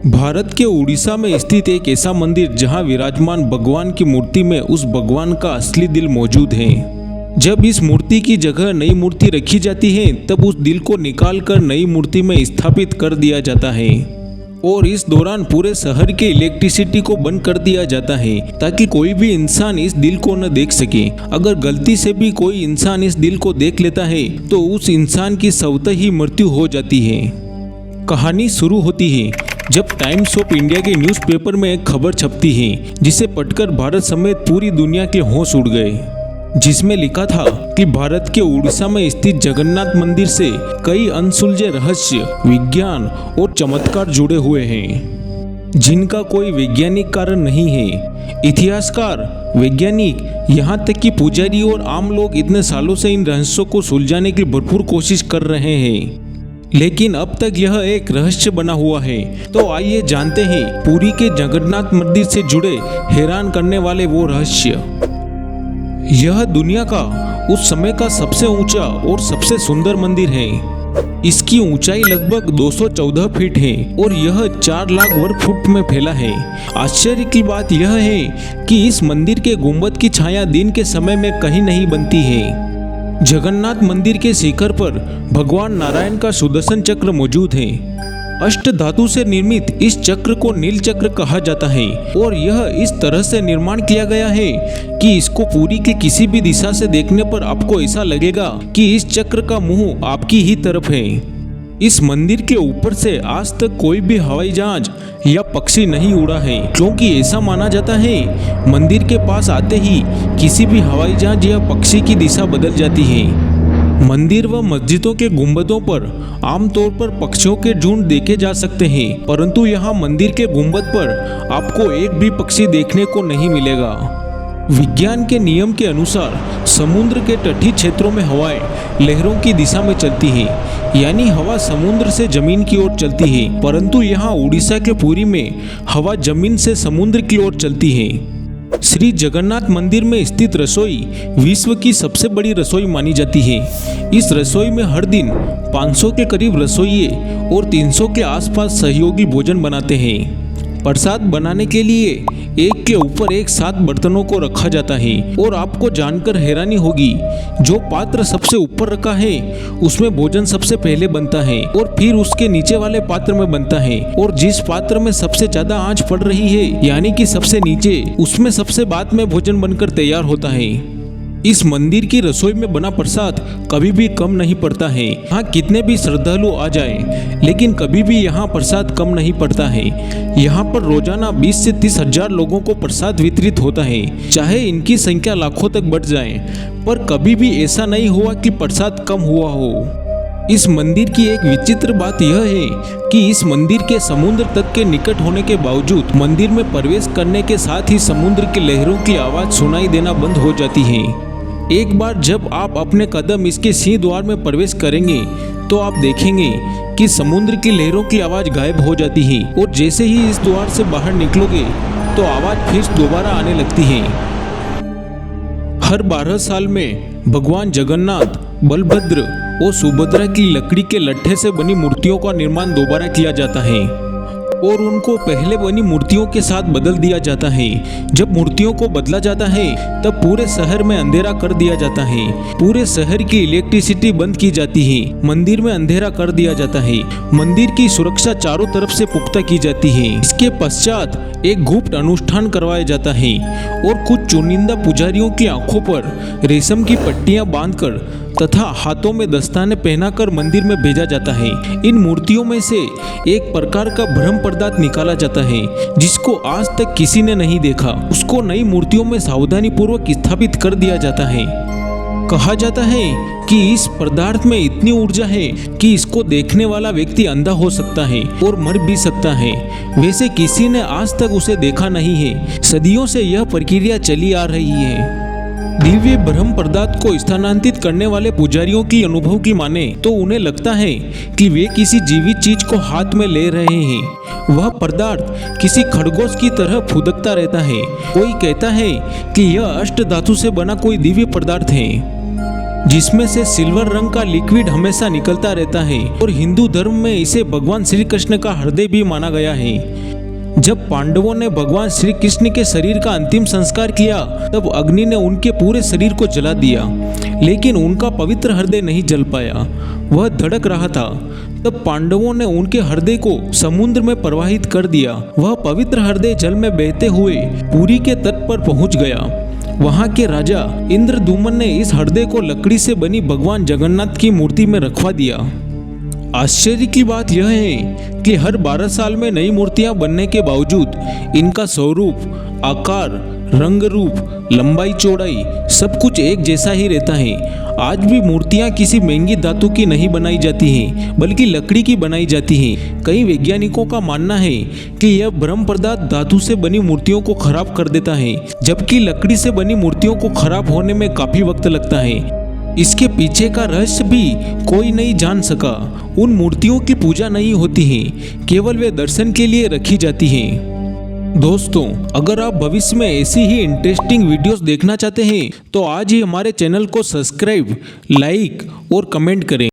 भारत के उड़ीसा में स्थित एक ऐसा मंदिर जहां विराजमान भगवान की मूर्ति में उस भगवान का असली दिल मौजूद है। जब इस मूर्ति की जगह नई मूर्ति रखी जाती है तब उस दिल को निकालकर नई मूर्ति में स्थापित कर दिया जाता है और इस दौरान पूरे शहर के इलेक्ट्रिसिटी को बंद कर दिया जाता है ताकि कोई भी इंसान इस दिल को न देख सके। अगर गलती से भी कोई इंसान इस दिल को देख लेता है तो उस इंसान की स्वतः ही मृत्यु हो जाती है। कहानी शुरू होती है जब टाइम्स ऑफ इंडिया के न्यूज़पेपर में एक खबर छपती है जिसे पढ़कर भारत समेत पूरी दुनिया के होश उड़ गए, जिसमें लिखा था कि भारत के उड़ीसा में स्थित जगन्नाथ मंदिर से कई अनसुलझे रहस्य, विज्ञान और चमत्कार जुड़े हुए हैं जिनका कोई वैज्ञानिक कारण नहीं है। इतिहासकार, वैज्ञानिक, यहाँ तक कि पुजारी और आम लोग इतने सालों से इन रहस्यों को सुलझाने की भरपूर कोशिश कर रहे हैं, लेकिन अब तक यह एक रहस्य बना हुआ है। तो आइए जानते हैं पुरी के जगन्नाथ मंदिर से जुड़े हैरान करने वाले वो रहस्य। यह दुनिया का उस समय का सबसे ऊंचा और सबसे सुंदर मंदिर है। इसकी ऊंचाई लगभग 214 फीट है और यह 4 लाख वर्ग फुट में फैला है। आश्चर्य की बात यह है कि इस मंदिर के गुंबद की छाया दिन के समय में कहीं नहीं बनती है। जगन्नाथ मंदिर के शिखर पर भगवान नारायण का सुदर्शन चक्र मौजूद है। अष्ट धातु से निर्मित इस चक्र को नील चक्र कहा जाता है और यह इस तरह से निर्माण किया गया है कि इसको पुरी के किसी भी दिशा से देखने पर आपको ऐसा लगेगा कि इस चक्र का मुंह आपकी ही तरफ है। इस मंदिर के ऊपर से आज तक कोई भी हवाई जहाज या पक्षी नहीं उड़ा है, क्योंकि ऐसा माना जाता है मंदिर के पास आते ही किसी भी हवाई जहाज या पक्षी की दिशा बदल जाती है। मंदिर व मस्जिदों के गुंबदों पर आमतौर पर पक्षियों के झुंड देखे जा सकते हैं, परंतु यहाँ मंदिर के गुंबद पर आपको एक भी पक्षी देखने को नहीं मिलेगा। विज्ञान के नियम के अनुसार समुद्र के तटीय क्षेत्रों में हवाएं लहरों की दिशा में चलती है, यानी हवा समुद्र से जमीन की ओर चलती है, परंतु यहाँ उड़ीसा के पुरी में हवा जमीन से समुद्र की ओर चलती है। श्री जगन्नाथ मंदिर में स्थित रसोई विश्व की सबसे बड़ी रसोई मानी जाती है। इस रसोई में हर दिन 500 के करीब रसोइये और 300 के आसपास सहयोगी भोजन बनाते हैं। प्रसाद बनाने के लिए एक के ऊपर एक 7 बर्तनों को रखा जाता है और आपको जानकर हैरानी होगी, जो पात्र सबसे ऊपर रखा है उसमें भोजन सबसे पहले बनता है और फिर उसके नीचे वाले पात्र में बनता है, और जिस पात्र में सबसे ज्यादा आंच पड़ रही है यानी कि सबसे नीचे, उसमें सबसे बाद में भोजन बनकर तैयार होता है। इस मंदिर की रसोई में बना प्रसाद कभी भी कम नहीं पड़ता है। यहाँ कितने भी श्रद्धालु आ जाएं, लेकिन कभी भी यहाँ प्रसाद कम नहीं पड़ता है। यहाँ पर रोजाना 20 से 30 हजार लोगों को प्रसाद वितरित होता है, चाहे इनकी संख्या लाखों तक बढ़ जाए, पर कभी भी ऐसा नहीं हुआ कि प्रसाद कम हुआ हो। इस मंदिर की एक विचित्र बात यह है कि इस मंदिर के समुद्र तट के निकट होने के बावजूद मंदिर में प्रवेश करने के साथ ही समुद्र की लहरों की आवाज सुनाई देना बंद हो जाती है। एक बार जब आप अपने कदम इसके सिंह द्वार में प्रवेश करेंगे तो आप देखेंगे कि समुद्र की लहरों की आवाज गायब हो जाती है और जैसे ही इस द्वार से बाहर निकलोगे तो आवाज फिर दोबारा आने लगती है। हर 12 साल में भगवान जगन्नाथ, बलभद्र और सुभद्रा की लकड़ी के लट्ठे से बनी मूर्तियों का निर्माण दोबारा किया जाता है और उनको पहले बनी मूर्तियों के साथ बदल दिया जाता है। जब मूर्तियों को बदला जाता है तब पूरे शहर में अंधेरा कर दिया जाता है। पूरे शहर की इलेक्ट्रिसिटी बंद की जाती है। मंदिर में अंधेरा कर दिया जाता है। मंदिर की सुरक्षा चारों तरफ से पुख्ता की जाती है। इसके पश्चात एक गुप्त अनुष्ठान करवाया जाता है और कुछ चुनिंदा पुजारियों की आंखों पर रेशम की पट्टियां बांधकर तथा हाथों में दस्ताने पहनाकर मंदिर में भेजा जाता है। इन मूर्तियों में से एक प्रकार का ब्रह्म पदार्थ निकाला जाता है जिसको आज तक किसी ने नहीं देखा। उसको नई मूर्तियों में सावधानी पूर्वक स्थापित कर दिया जाता है। कहा जाता है कि इस पदार्थ में इतनी ऊर्जा है कि इसको देखने वाला व्यक्ति अंधा हो सकता है और मर भी सकता है। वैसे किसी ने आज तक उसे देखा नहीं है। सदियों से यह प्रक्रिया चली आ रही है। दिव्य ब्रह्म पदार्थ को स्थानांतरित करने वाले पुजारियों की अनुभव की माने तो उन्हें लगता है कि वे किसी जीवित चीज को हाथ में ले रहे हैं। वह पदार्थ किसी खरगोश की तरह फुदकता रहता है। कोई कहता है कि यह अष्ट धातु से बना कोई दिव्य पदार्थ है। जिसमें से सिल्वर रंग का लिक्विड हमेशा निकलता रहता है और हिंदू धर्म में इसे भगवान श्री कृष्ण का हृदय भी माना गया है। जब पांडवों ने भगवान श्री कृष्ण के शरीर का अंतिम संस्कार किया तब अग्नि ने उनके पूरे शरीर को जला दिया, लेकिन उनका पवित्र हृदय नहीं जल पाया, वह धड़क रहा था। तब पांडवों ने उनके हृदय को समुद्र में प्रवाहित कर दिया। वह पवित्र हृदय जल में बहते हुए पुरी के तट पर पहुंच गया। वहां के राजा इंद्रद्युम्न ने इस हृदय को लकड़ी से बनी भगवान जगन्नाथ की मूर्ति में रखवा दिया। आश्चर्य की बात यह है कि हर 12 साल में नई मूर्तियां बनने के बावजूद इनका स्वरूप, आकार, रंग रूप, लंबाई चौड़ाई सब कुछ एक जैसा ही रहता है। आज भी मूर्तियां किसी महंगी धातु की नहीं बनाई जाती हैं, बल्कि लकड़ी की बनाई जाती हैं। कई वैज्ञानिकों का मानना है कि यह ब्रह्म पदार्थ धातु से बनी मूर्तियों को खराब कर देता है, जबकि लकड़ी से बनी मूर्तियों को खराब होने में काफी वक्त लगता है। इसके पीछे का रहस्य भी कोई नहीं जान सका। उन मूर्तियों की पूजा नहीं होती है, केवल वे दर्शन के लिए रखी जाती हैं। दोस्तों, अगर आप भविष्य में ऐसी ही इंटरेस्टिंग वीडियोस देखना चाहते हैं तो आज ही हमारे चैनल को सब्सक्राइब, लाइक और कमेंट करें।